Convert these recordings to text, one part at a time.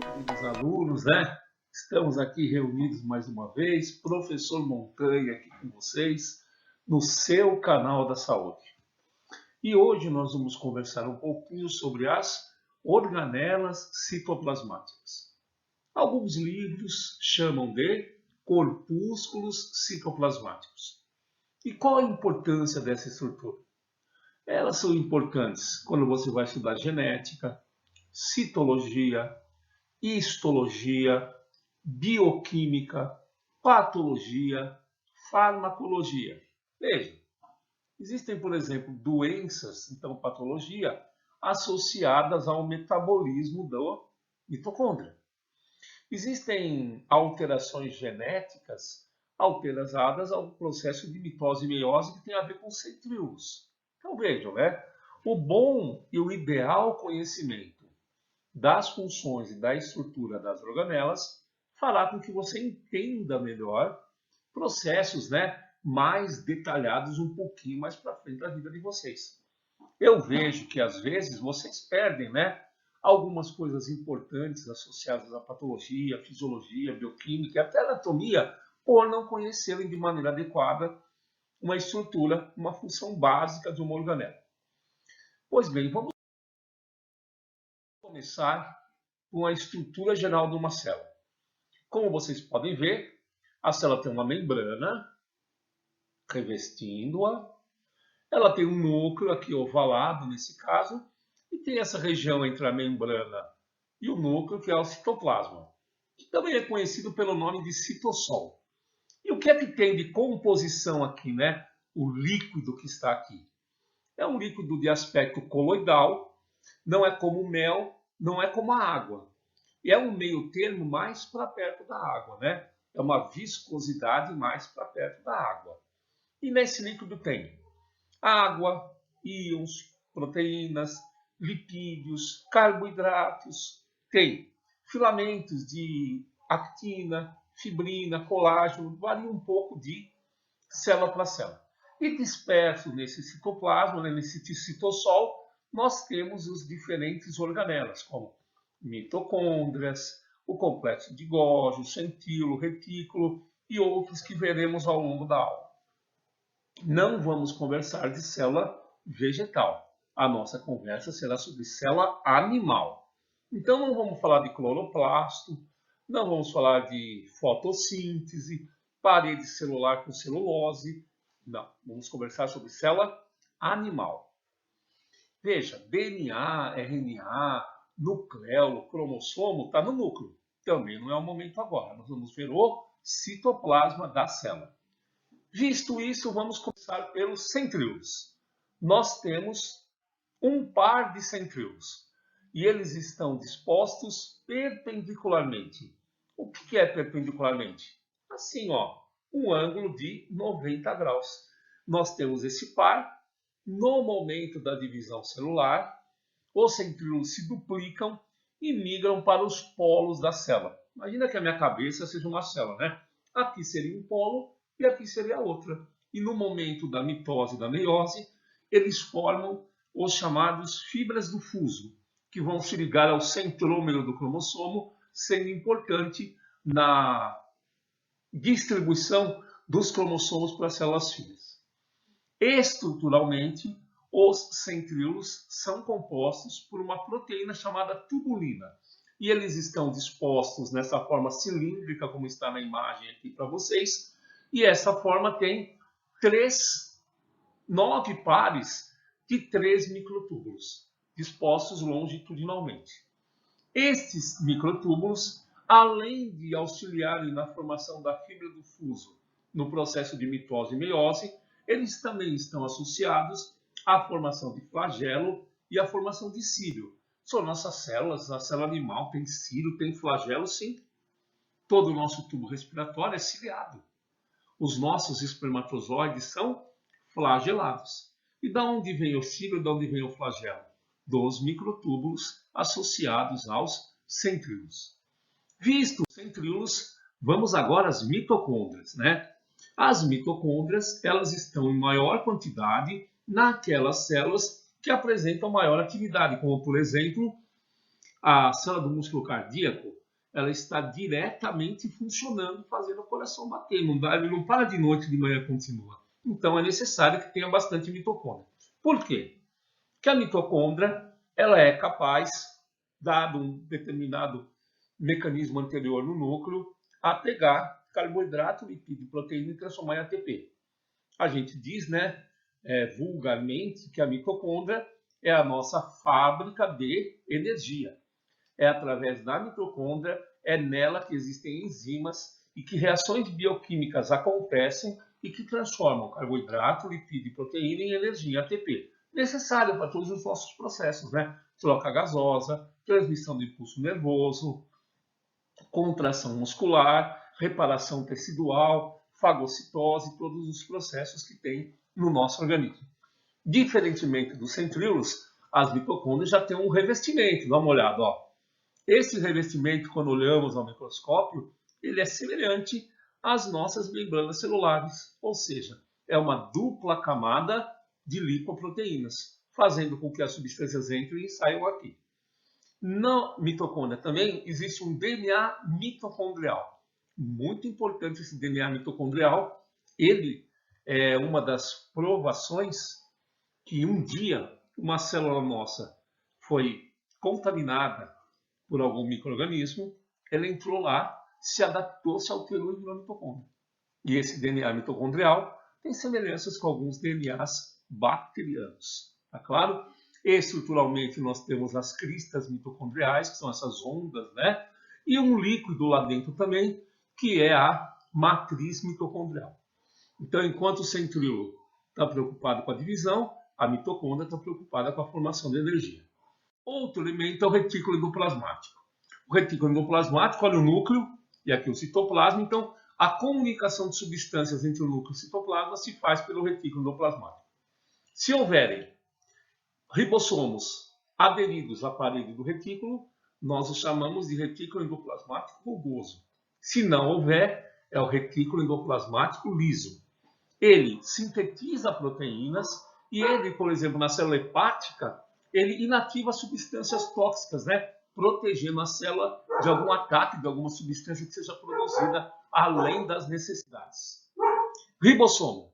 Queridos alunos, né? Estamos aqui reunidos mais uma vez, professor Montanha aqui com vocês, no seu canal da saúde. E hoje nós vamos conversar um pouquinho sobre as organelas citoplasmáticas. Alguns livros chamam de corpúsculos citoplasmáticos. E qual a importância dessa estrutura? Elas são importantes quando você vai estudar genética, citologia, histologia, bioquímica, patologia, farmacologia. Veja, existem, por exemplo, doenças, então patologia, associadas ao metabolismo da mitocôndria. Existem alterações genéticas alteradas ao processo de mitose e meiose que tem a ver com centríolos. Então vejam, né? O bom e o ideal conhecimento das funções e da estrutura das organelas fará com que você entenda melhor processos, né, mais detalhados um pouquinho mais para frente da vida de vocês. Eu vejo que às vezes vocês perdem, né, algumas coisas importantes associadas à patologia, fisiologia, bioquímica e até anatomia por não conhecerem de maneira adequada uma estrutura, uma função básica de uma organela. Pois bem, vamos começar com a estrutura geral de uma célula. Como vocês podem ver, a célula tem uma membrana revestindo-a. Ela tem um núcleo aqui ovalado, nesse caso, e tem essa região entre a membrana e o núcleo, que é o citoplasma, que também é conhecido pelo nome de citossol. E o que é que tem de composição aqui, né? O líquido que está aqui. É um líquido de aspecto coloidal, não é como o mel, não é como a água. E é um meio termo mais para perto da água, né? É uma viscosidade mais para perto da água. E nesse líquido tem água, íons, proteínas, lipídios, carboidratos, tem filamentos de actina, fibrina, colágeno, varia um pouco de célula para célula. E disperso nesse citoplasma, nesse citossol, nós temos os diferentes organelas, como mitocôndrias, o complexo de Golgi, o centríolo, o retículo e outros que veremos ao longo da aula. Não vamos conversar de célula vegetal. A nossa conversa será sobre célula animal. Então não vamos falar de cloroplasto, não vamos falar de fotossíntese, parede celular com celulose. Não, vamos conversar sobre célula animal. Veja, DNA, RNA, nucleolo, cromossomo está no núcleo. Também não é o momento agora. Nós vamos ver o citoplasma da célula. Visto isso, vamos começar pelos centríolos. Nós temos um par de centríolos e eles estão dispostos perpendicularmente. O que é perpendicularmente? Assim, ó, um ângulo de 90 graus. Nós temos esse par. No momento da divisão celular, os centríolos se duplicam e migram para os polos da célula. Imagina que a minha cabeça seja uma célula, né? Aqui seria um polo e aqui seria outra. E no momento da mitose e da meiose, eles formam os chamados fibras do fuso, que vão se ligar ao centrômero do cromossomo, sendo importante na distribuição dos cromossomos para as células filhas. Estruturalmente, os centríolos são compostos por uma proteína chamada tubulina. E eles estão dispostos nessa forma cilíndrica, como está na imagem aqui para vocês. E essa forma tem 9 pares de 3 microtúbulos, dispostos longitudinalmente. Estes microtúbulos, além de auxiliarem na formação da fibra do fuso no processo de mitose e meiose, eles também estão associados à formação de flagelo e à formação de cílio. São nossas células, a célula animal tem cílio, tem flagelo, sim. Todo o nosso tubo respiratório é ciliado. Os nossos espermatozoides são flagelados. E de onde vem o cílio, de onde vem o flagelo? Dos microtúbulos associados aos centríolos. Visto os centríolos, vamos agora às mitocôndrias, né? As mitocôndrias, elas estão em maior quantidade naquelas células que apresentam maior atividade, como por exemplo, A célula do músculo cardíaco, ela está diretamente funcionando, fazendo o coração bater. Ele não para de noite, de manhã continua. Então é necessário que tenha bastante mitocôndria. Por quê? Porque a mitocôndria, ela é capaz, dado um determinado mecanismo anterior no núcleo, a pegar carboidrato, lipídio e proteína e transformar em ATP. A gente diz, né, vulgarmente, que a mitocôndria é a nossa fábrica de energia. É através da mitocôndria, é nela que existem enzimas e que reações bioquímicas acontecem e que transformam carboidrato, lipídio e proteína em energia, em ATP, necessária para todos os nossos processos, né? Troca gasosa, transmissão do impulso nervoso, contração muscular, reparação tecidual, fagocitose, todos os processos que tem no nosso organismo. Diferentemente dos centríolos, as mitocôndrias já têm um revestimento. Dá uma olhada, ó. Esse revestimento, quando olhamos ao microscópio, ele é semelhante às nossas membranas celulares, ou seja, é uma dupla camada de lipoproteínas, fazendo com que as substâncias entrem e saiam aqui. Na mitocôndria também existe um DNA mitocondrial. Muito importante esse DNA mitocondrial. Ele é uma das provações que um dia uma célula nossa foi contaminada por algum micro-organismo, ela entrou lá, se adaptou, se alterou e virou mitocôndria. E esse DNA mitocondrial tem semelhanças com alguns DNAs bacterianos. Tá claro? Estruturalmente, nós temos as cristas mitocondriais, que são essas ondas, né? E um líquido lá dentro também, que é a matriz mitocondrial. Então, enquanto o centríolo está preocupado com a divisão, a mitocôndria está preocupada com a formação de energia. Outro elemento é o retículo endoplasmático. O retículo endoplasmático, olha o núcleo, e aqui o citoplasma. Então, a comunicação de substâncias entre o núcleo e o citoplasma se faz pelo retículo endoplasmático. Se houverem ribossomos aderidos à parede do retículo, nós os chamamos de retículo endoplasmático rugoso. Se não houver, é o retículo endoplasmático liso. Ele sintetiza proteínas e ele, por exemplo, na célula hepática, ele inativa substâncias tóxicas, né? Protegendo a célula de algum ataque de alguma substância que seja produzida além das necessidades. Ribossomo.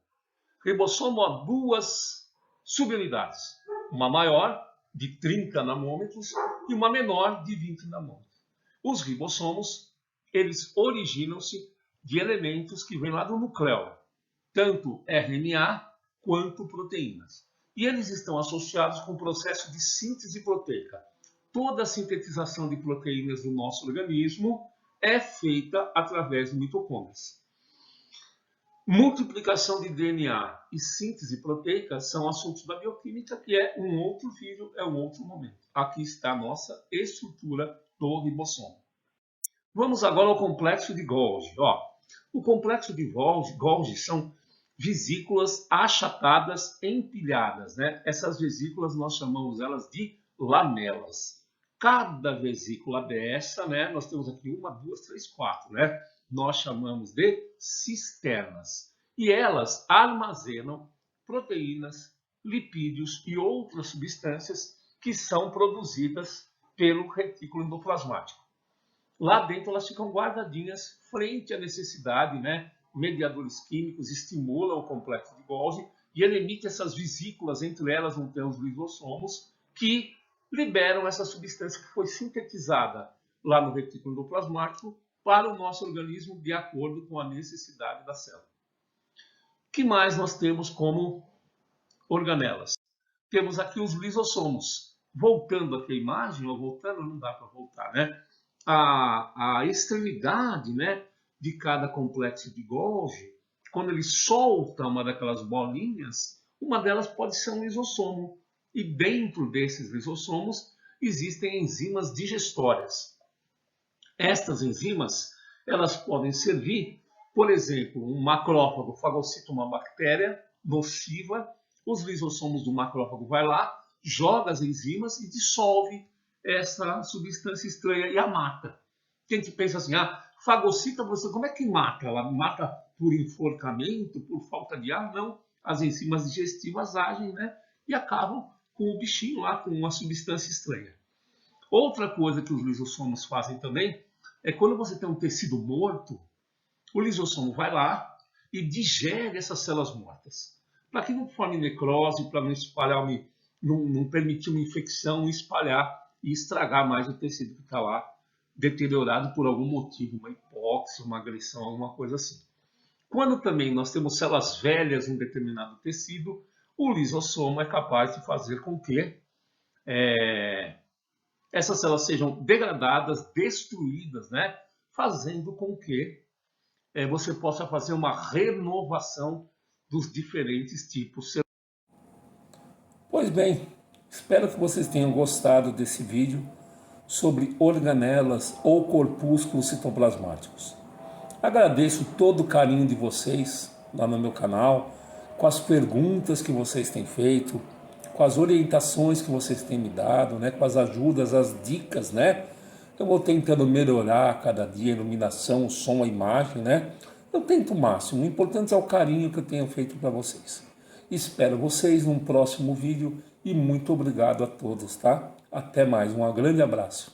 Ribossomo há duas subunidades. Uma maior, de 30 nanômetros, e uma menor, de 20 nanômetros. Os ribossomos, eles originam-se de elementos que vêm lá do núcleo, tanto RNA quanto proteínas. E eles estão associados com o processo de síntese proteica. Toda a sintetização de proteínas do nosso organismo é feita através de mitocôndrias. Multiplicação de DNA e síntese proteica são assuntos da bioquímica, que é um outro vídeo, é um outro momento. Aqui está a nossa estrutura do ribossomo. Vamos agora ao complexo de Golgi. Ó, o complexo de Golgi são vesículas achatadas, empilhadas, né? Essas vesículas nós chamamos elas de lamelas. Cada vesícula dessa, né? Nós temos aqui 1, 2, 3, 4, né? Nós chamamos de cisternas. E elas armazenam proteínas, lipídios e outras substâncias que são produzidas pelo retículo endoplasmático. Lá dentro elas ficam guardadinhas frente à necessidade, né? Mediadores químicos estimulam o complexo de Golgi e ele emite essas vesículas, entre elas não tem os lisossomos, que liberam essa substância que foi sintetizada lá no retículo endoplasmático para o nosso organismo de acordo com a necessidade da célula. O que mais nós temos como organelas? Temos aqui os lisossomos. Voltando aqui a imagem, ou voltando, não dá para voltar, né? A extremidade, né, de cada complexo de Golgi, quando ele solta uma daquelas bolinhas, uma delas pode ser um lisossomo. E dentro desses lisossomos existem enzimas digestórias. Estas enzimas, elas podem servir, por exemplo, um macrófago fagocita uma bactéria nociva, os lisossomos do macrófago vai lá, joga as enzimas e dissolve essa substância estranha e a mata. A gente pensa assim, fagocita você, como é que mata? Ela mata por enforcamento, por falta de ar? Não. As enzimas digestivas agem, né? E acabam com o bichinho lá, com uma substância estranha. Outra coisa que os lisossomos fazem também é quando você tem um tecido morto, o lisossomo vai lá e digere essas células mortas, para que não forme necrose, para não espalhar, não permitir uma infecção espalhar e estragar mais o tecido que está lá deteriorado por algum motivo, uma hipóxia, uma agressão, alguma coisa assim. Quando também nós temos células velhas em um determinado tecido, o lisossomo é capaz de fazer com que essas células sejam degradadas, destruídas, né? Fazendo com que você possa fazer uma renovação dos diferentes tipos celulares. Pois bem, espero que vocês tenham gostado desse vídeo sobre organelas ou corpúsculos citoplasmáticos. Agradeço todo o carinho de vocês lá no meu canal, com as perguntas que vocês têm feito, com as orientações que vocês têm me dado, né, com as ajudas, as dicas, né? Eu vou tentando melhorar a cada dia a iluminação, o som, a imagem, né? Eu tento o máximo, o importante é o carinho que eu tenho feito para vocês. Espero vocês num próximo vídeo e muito obrigado a todos, tá? Até mais, um grande abraço.